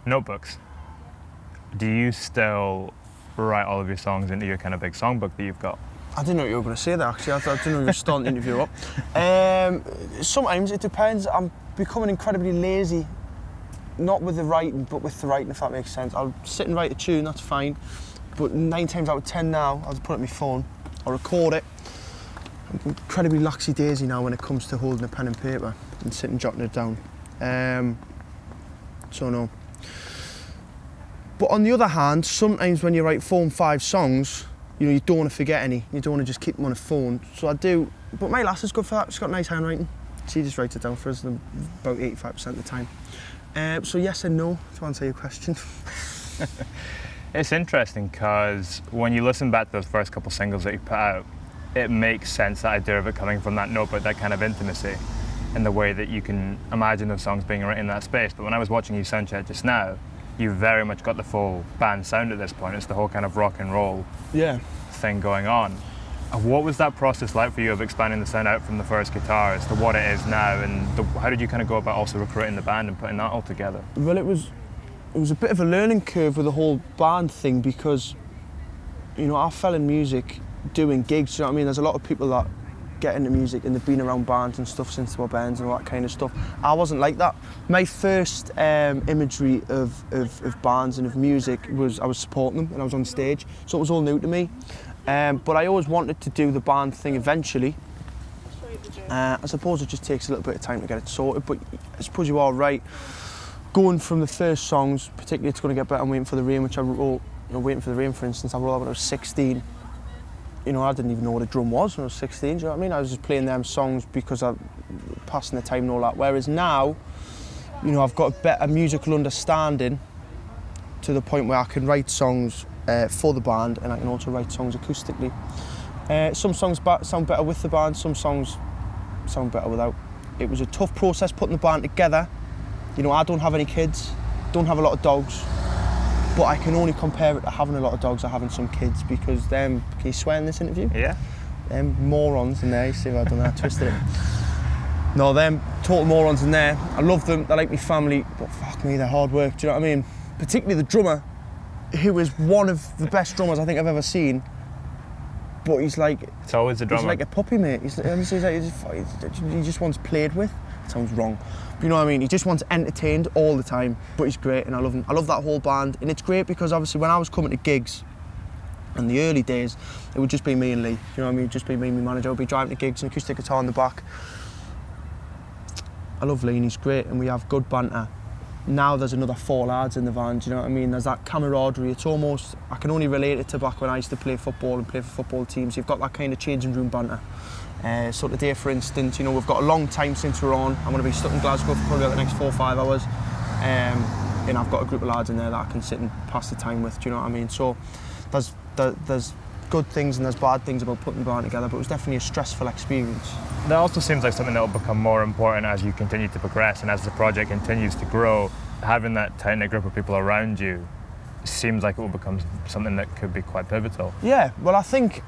notebooks. Do you still write all of your songs into your kind of big songbook that you've got? I didn't know you were going to say that, actually. I didn't know you were starting the interview up. Sometimes it depends. I'm becoming incredibly lazy, not with the writing, but with the writing, if that makes sense. I'll sit and write a tune, that's fine. But 9 times out of 10 now, I'll just put it on my phone, I'll record it. I'm incredibly laxy-daisy now when it comes to holding a pen and paper and sitting jotting it down. So no. But on the other hand, sometimes when you write 4 and 5 songs, you don't want to forget any. You don't want to just keep them on a phone. So I do. But my lass is good for that. She's got nice handwriting. She just writes it down for us about 85% of the time. So yes and no, to answer your question. It's interesting because when you listen back to those first couple singles that you put out, it makes sense, the idea of it coming from that notebook, that kind of intimacy, in the way that you can imagine those songs being written in that space. But when I was watching you soundcheck just now, you very much got the full band sound at this point. It's the whole kind of rock and roll thing going on. What was that process like for you of expanding the sound out from the first guitar as to what it is now, and how did you kind of go about also recruiting the band and putting that all together? Well, it was a bit of a learning curve with the whole band thing because, I fell in music doing gigs, you know what I mean? There's a lot of people that get into music and they've been around bands and stuff since they were bands and all that kind of stuff. I wasn't like that. My first imagery of bands and of music was I was supporting them and I was on stage, so it was all new to me. But I always wanted to do the band thing eventually. I suppose it just takes a little bit of time to get it sorted, but I suppose you are right. Going from the first songs, particularly It's Gonna Get Better and Waiting for the Rain, which I wrote, Waiting for the Rain, for instance, I wrote that when I was 16. I didn't even know what a drum was when I was 16, do you know what I mean? I was just playing them songs because I'm passing the time and all that. Whereas now, I've got a better musical understanding to the point where I can write songs for the band and I can also write songs acoustically. Some songs sound better with the band, some songs sound better without. It was a tough process putting the band together. I don't have any kids, don't have a lot of dogs, but I can only compare it to having a lot of dogs or having some kids because them, can you swear in this interview? Yeah. Them morons in there, you see what I've done there, twisted it. No, them total morons in there. I love them, they're like my family, but fuck me, they're hard work, do you know what I mean? Particularly the drummer, who is one of the best drummers I think I've ever seen. But he's like... It's always a drummer. He's like a puppy, mate. He just wants played with. It sounds wrong. But you know what I mean? He just wants entertained all the time. But he's great and I love him. I love that whole band. And it's great because obviously when I was coming to gigs, in the early days, it would just be me and Lee. You know what I mean? It'd just be me and my manager. I'd be driving to gigs and acoustic guitar in the back. I love Lee and he's great and we have good banter. Now there's another 4 lads in the van, do you know what I mean? There's that camaraderie. It's almost, I can only relate it to back when I used to play football and play for football teams. You've got that kind of changing room banter. So today, for instance, we've got a long time since we're on. I'm going to be stuck in Glasgow for probably about the next 4 or 5 hours. And I've got a group of lads in there that I can sit and pass the time with, do you know what I mean? So there's good things and there's bad things about putting the band together, but it was definitely a stressful experience. That also seems like something that will become more important as you continue to progress and as the project continues to grow. Having that tight-knit group of people around you seems like it will become something that could be quite pivotal. Yeah, well I think,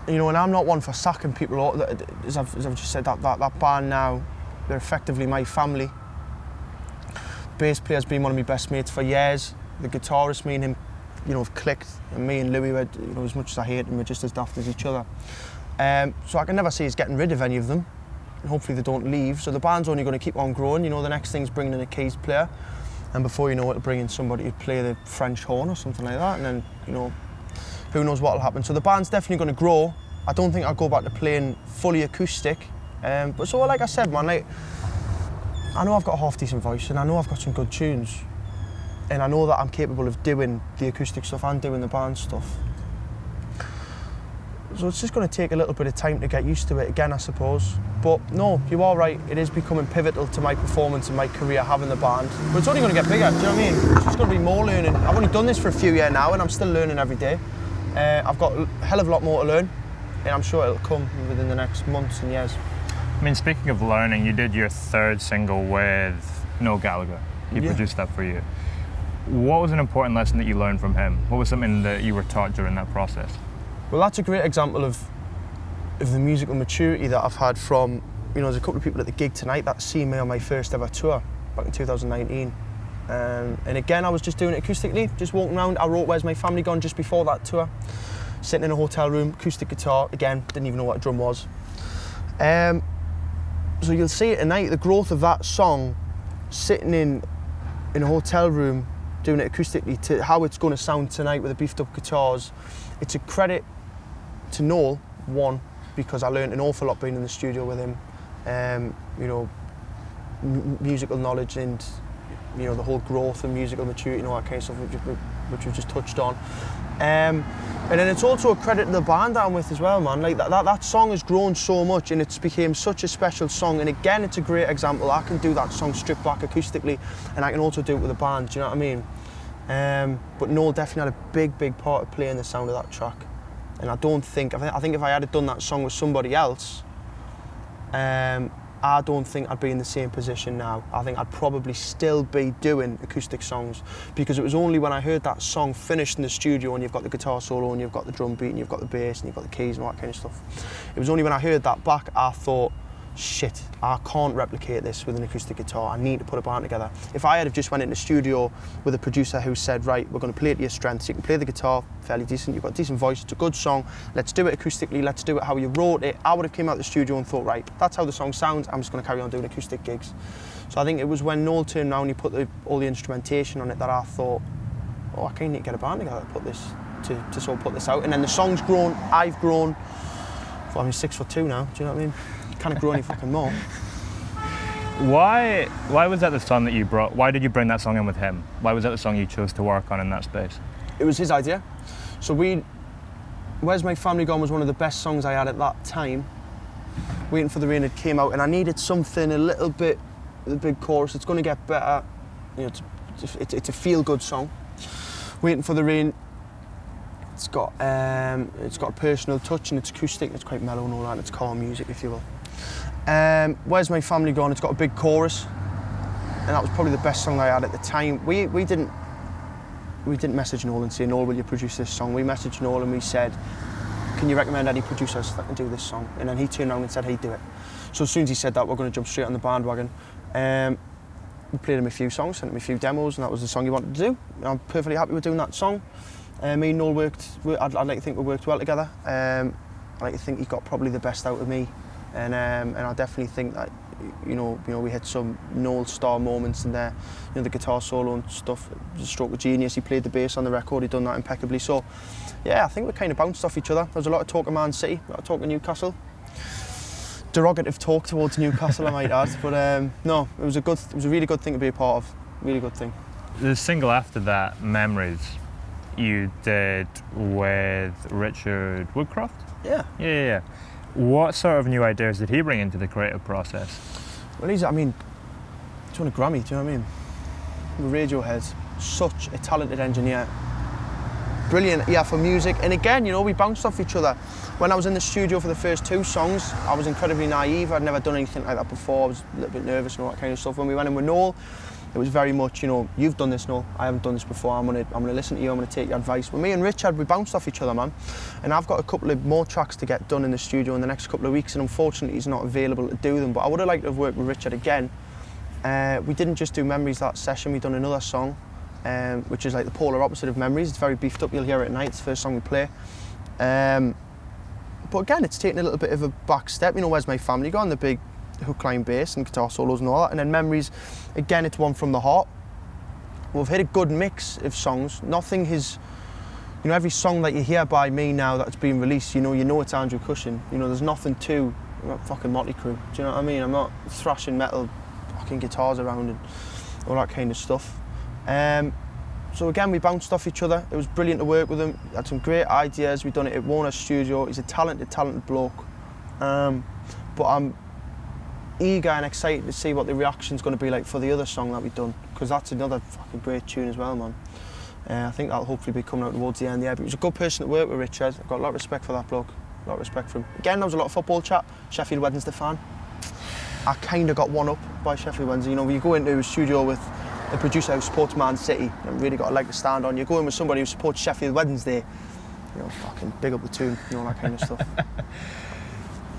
and I'm not one for sacking people, as I've just said, that band now, they're effectively my family. The bass player's been one of my best mates for years. The guitarist, me and him, have clicked, and me and Louis, as much as I hate him, we're just as daft as each other. So I can never see us getting rid of any of them, and hopefully they don't leave. So the band's only going to keep on growing. The next thing's bringing in a keys player, and before you know it, it'll bring in somebody to play the French horn or something like that, and then, who knows what'll happen. So the band's definitely going to grow. I don't think I'll go back to playing fully acoustic, but so like I said, man, I know I've got a half-decent voice, and I know I've got some good tunes, and I know that I'm capable of doing the acoustic stuff and doing the band stuff. So it's just going to take a little bit of time to get used to it again, I suppose. But no, you are right, it is becoming pivotal to my performance and my career, having the band. But it's only going to get bigger, do you know what I mean? It's just going to be more learning. I've only done this for a few years now and I'm still learning every day. I've got a hell of a lot more to learn, and I'm sure it'll come within the next months and years. I mean, speaking of learning, you did your 3rd single with Noel Gallagher. He produced that for you. What was an important lesson that you learned from him? What was something that you were taught during that process? Well, that's a great example of the musical maturity that I've had from, there's a couple of people at the gig tonight that seen me on my first ever tour back in 2019. And again, I was just doing it acoustically, just walking around. I wrote Where's My Family Gone just before that tour. Sitting in a hotel room, acoustic guitar, again, didn't even know what a drum was. So you'll see it tonight, the growth of that song, sitting in a hotel room, doing it acoustically, to how it's going to sound tonight with the beefed up guitars. It's a credit to Noel, one, because I learned an awful lot being in the studio with him. You know, musical knowledge and, you know, the whole growth and musical maturity and all that kind of stuff, which we've just touched on. And then it's also a credit to the band that I'm with as well, man. Like that song has grown so much and it's became such a special song. And again, it's a great example. I can do that song stripped back acoustically, and I can also do it with a band. Do you know what I mean? But Noel definitely had a big part of playing the sound of that track. And I think if I had done that song with somebody else, I don't think I'd be in the same position now. I think I'd probably still be doing acoustic songs, because it was only when I heard that song finished in the studio and you've got the guitar solo and you've got the drum beat and you've got the bass and you've got the keys and all that kind of stuff. It was only when I heard that back I thought, shit, I can't replicate this with an acoustic guitar. I need to put a band together. If I had have just went in the studio with a producer who said, right, we're going to play it to your strengths, you can play the guitar fairly decent, you've got a decent voice, it's a good song, let's do it acoustically, let's do it how you wrote it, I would have came out the studio and thought, right, that's how the song sounds, I'm just going to carry on doing acoustic gigs. So I think it was when Noel turned around and he put all the instrumentation on it that I thought, oh, I kind of need to get a band together to sort of put this out. And then the song's grown, I've grown. Well, I'm 6'2" now, do you know what I mean? Can't grow any fucking more. Why was that the song that you brought? Why did you bring that song in with him? Why was that the song you chose to work on in that space? It was his idea. So Where's My Family Gone was one of the best songs I had at that time. Waiting for the Rain had came out, and I needed something a little bit with a big chorus. It's going to get better. You know, it's a feel-good song. Waiting for the Rain. It's got a personal touch and it's acoustic. It's quite mellow and all that. It's calm music, if you will. Where's My Family Gone? It's got a big chorus, and that was probably the best song I had at the time. We didn't message Noel and say, Noel, will you produce this song? We messaged Noel and we said, can you recommend any producers that can do this song? And then he turned around and said, hey, do it. So as soon as he said that, we're going to jump straight on the bandwagon. We played him a few songs, sent him a few demos, and that was the song he wanted to do. I'm perfectly happy with doing that song. Me and Noel I'd like to think we worked well together. I like to think he got probably the best out of me. And I definitely think that you know we had some Noel star moments in there. You know, the guitar solo and stuff, it was a stroke of genius. He played the bass on the record, he'd done that impeccably. So yeah, I think we kind of bounced off each other. There was a lot of talk of Man City, a lot of talk of Newcastle. Derogative talk towards Newcastle, I might add. But no, it was a really good thing to be a part of. Really good thing. The single after that, Memories, you did with Richard Woodcroft? Yeah. Yeah. What sort of new ideas did he bring into the creative process? Well, he's won a Grammy, do you know what I mean? Radiohead, such a talented engineer. Brilliant ear for music. And again, you know, we bounced off each other. When I was in the studio for the first two songs, I was incredibly naive. I'd never done anything like that before. I was a little bit nervous and all that kind of stuff. When we went in with Noel, it was very much, you know, you've done this, Noel. I haven't done this before. I'm gonna listen to you. I'm gonna take your advice. With me and Richard, we bounced off each other, man. And I've got a couple of more tracks to get done in the studio in the next couple of weeks, and unfortunately, he's not available to do them. But I would have liked to have worked with Richard again. We didn't just do Memories that session. We done another song, which is like the polar opposite of Memories. It's very beefed up. You'll hear it at night. It's the first song we play. But again, it's taken a little bit of a back step. You know, Where's My Family Gone? The big hook line bass and guitar solos and all that. And then Memories, again, it's one from the heart. We've hit a good mix of songs. Nothing has, you know, every song that you hear by me now that's been released, you know it's Andrew Cushin. You know, there's nothing too, I'm not fucking Motley Crue. Do you know what I mean? I'm not thrashing metal, fucking guitars around and all that kind of stuff. So again, we bounced off each other. It was brilliant to work with him. Had some great ideas. We've done it at Warner's studio. He's a talented bloke. But I'm eager and excited to see what the reaction's going to be like for the other song that we've done, because that's another fucking great tune as well, man. I think that'll hopefully be coming out towards the end, yeah. But he was a good person to work with, Richard. I've got a lot of respect for that bloke. A lot of respect for him. Again, there was a lot of football chat. Sheffield Wednesday fan. I kind of got one up by Sheffield Wednesday. You know, when you go into a studio with a producer who supports Man City, you've really got a leg to stand on. You go in with somebody who supports Sheffield Wednesday, you know, fucking big up the tune, you know, that kind of stuff.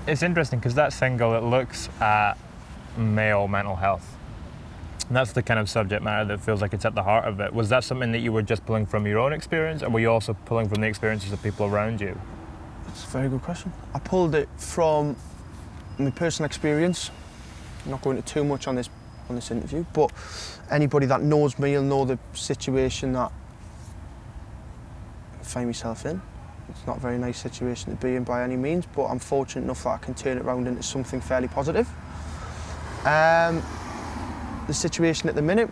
It's interesting because that single, it looks at male mental health. And that's the kind of subject matter that feels like it's at the heart of it. Was that something that you were just pulling from your own experience, or were you also pulling from the experiences of people around you? That's a very good question. I pulled it from my personal experience. I'm not going into too much on this interview, but anybody that knows me will know the situation that I find myself in. It's not a very nice situation to be in by any means, but I'm fortunate enough that I can turn it around into something fairly positive. The situation at the minute,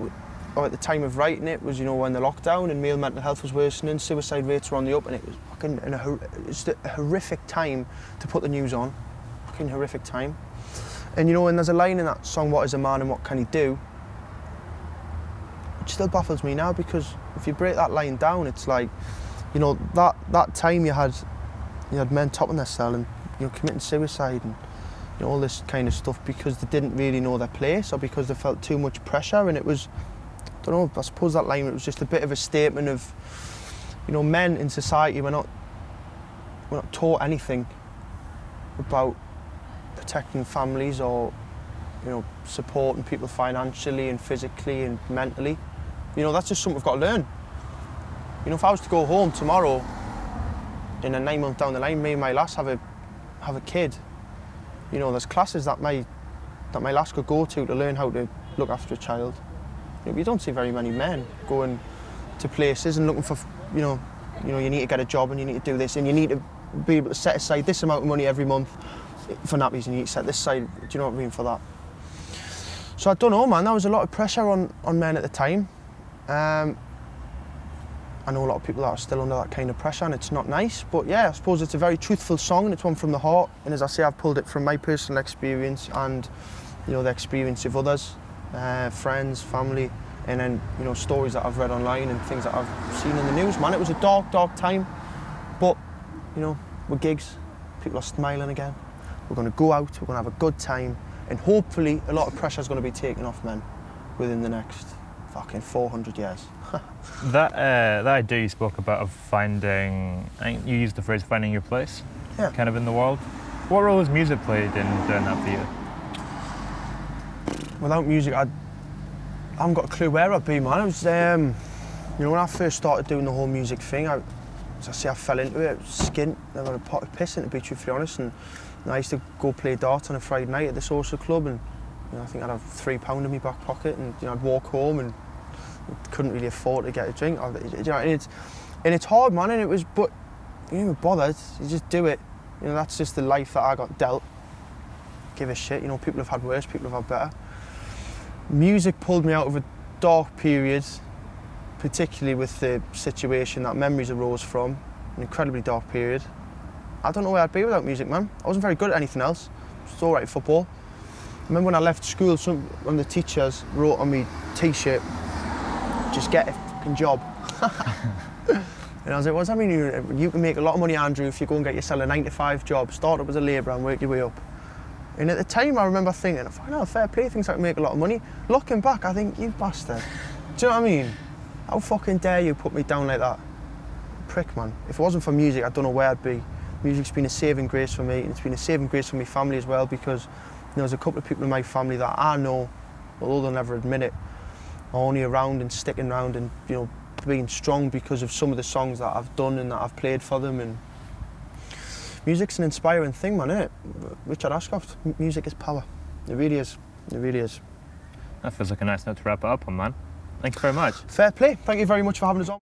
or at the time of writing it, was, you know, when the lockdown and male mental health was worsening, suicide rates were on the up, and it was fucking it's a horrific time to put the news on. Fucking horrific time. And you know, and there's a line in that song, "What is a man and what can he do?" Which still baffles me now, because if you break that line down, it's like, you know, that time you had men topping their cell and, you know, committing suicide and, you know, all this kind of stuff because they didn't really know their place or because they felt too much pressure. And it was, I don't know, I suppose that line, it was just a bit of a statement of, you know, men in society, we're not taught anything about protecting families or, you know, supporting people financially and physically and mentally. You know, that's just something we've got to learn. You know, if I was to go home tomorrow, in a 9 month down the line, me and my lass have a kid, you know, there's classes that my lass could go to learn how to look after a child. You know, you don't see very many men going to places and looking for, you know, you need to get a job and you need to do this and you need to be able to set aside this amount of money every month for nappies and you need to set this aside, do you know what I mean, for that. So I don't know, man, there was a lot of pressure on men at the time. I know a lot of people that are still under that kind of pressure and it's not nice, but yeah, I suppose it's a very truthful song and it's one from the heart, and as I say, I've pulled it from my personal experience and, you know, the experience of others, friends, family, and then, you know, stories that I've read online and things that I've seen in the news. Man, it was a dark, dark time, but, you know, we're gigs, people are smiling again, we're going to go out, we're going to have a good time, and hopefully a lot of pressure is going to be taken off men within the next fucking 400 years. That idea you spoke about of finding, I think you used the phrase finding your place, Yeah. kind of in the world. What role has music played in doing that for you? Without music, I haven't got a clue where I'd be, man. I was, you know, when I first started doing the whole music thing, as I say, I fell into it, skint, never had a pot of piss in, to be truthfully honest, and I used to go play darts on a Friday night at the social club, and, you know, I think I'd have £3 in my back pocket, and, you know, I'd walk home and couldn't really afford to get a drink. You know, and it's hard, man. And it was, but you ain't even bothered. You just do it. You know, that's just the life that I got dealt. Give a shit. You know, people have had worse. People have had better. Music pulled me out of a dark period, particularly with the situation that memories arose from. An incredibly dark period. I don't know where I'd be without music, man. I wasn't very good at anything else. I was all right at football. I remember when I left school, one of the teachers wrote on me T-shirt, "Just get a fucking job." And I was like, what does that mean? You can make a lot of money, Andrew, if you go and get yourself a 9-to-5 job, start up as a labourer and work your way up. And at the time, I remember thinking, no, fair play, thinks I can make a lot of money. Looking back, I think, you bastard. Do you know what I mean? How fucking dare you put me down like that? Prick, man. If it wasn't for music, I don't know where I'd be. Music's been a saving grace for me, and it's been a saving grace for my family as well, because, you know, there's a couple of people in my family that I know, although they'll never admit it, are only around and sticking around and, you know, being strong because of some of the songs that I've done and that I've played for them. And music's an inspiring thing, man, isn't it? Richard Ashcroft, music is power. It really is. It really is. That feels like a nice note to wrap it up on, man. Thank you very much. Fair play. Thank you very much for having us on.